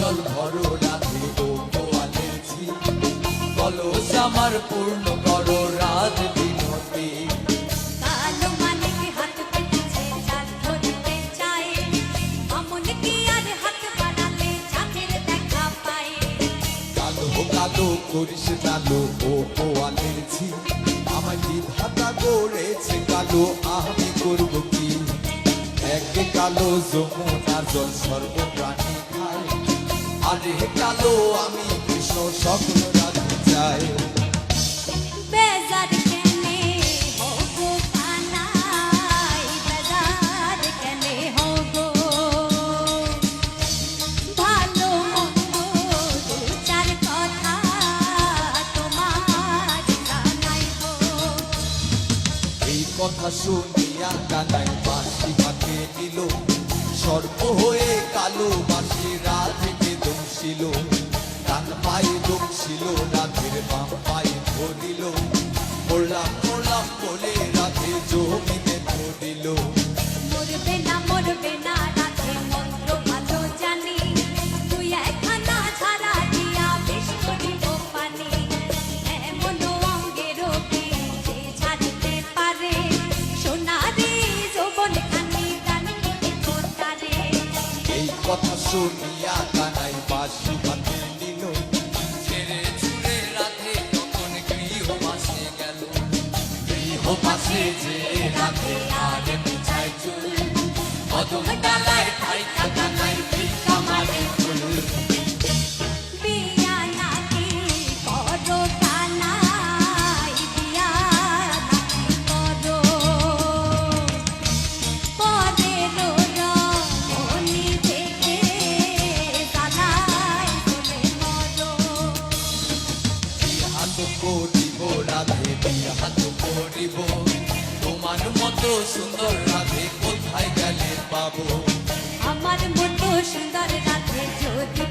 জল ভরো রাধে ও গোয়ালের ঝি, কলস আমার পূর্ণ করো রাত বিনতি। কালো মানিক হাত পেতেছে চাঁদ ধরতে চায়, অমন কি আর হাত বাড়ালে চাঁদের দেখা পায়। কালো কালো করিস কালো ও গোয়ালের ঝি, আমার বিধাতা গড়েছে কালো, আমি করব কি? একে কালো যমুনা জল সর্বপ্রাণী খায়, আরে কালো আমি কৃষ্ণ সকল রাধে চাই। বেজার কেনে হো গো কানাই, বেজার কেনে হো গো, ভালো মন্দ দু চার কথা তোমার জানাই গো। এই কথা শুনিয়া কানাই বাঁশি হাতে নিল, সর্প হয়ে কালো বাঁশি রাধেকে দংশিল। ডান পায়ে দংশিল রাধের বাম পায়ে ধরিল, মোরলাম মোরলাম বলে রাধে জমিতে ধরিল। মরবে না রাধে মন্ত্র ভালো জানি, তুই একখানা ছাড়া দিয়া বেশ করিব পানি। এমন অঙ্গের যে ছাড়তে পারে, সোনারে যৌবন খানি প্রাণ কেটে কোটারে। এই কথা শুনিয়া কানাই বাঁশি হাতে নিল, ছেড়ে ছুড়ে রাধে তখন গৃহবাসে গেল। গৃহবাসে যে রাধে আর পিছায় চুল, কদম ডালায় ঠাইকা কানাই ভিক্ষা মারে ফুল। বিয়া নাকি করো কানাই, বিয়া নাকি করো, পরের রমণী থেকে জানাই বলে মরো। হাত করিব রাধে হাত করিব, তোমার মতো সুন্দর রাধে কোথায় গেলে পাবো? আমার মতো সুন্দর রাধে যদি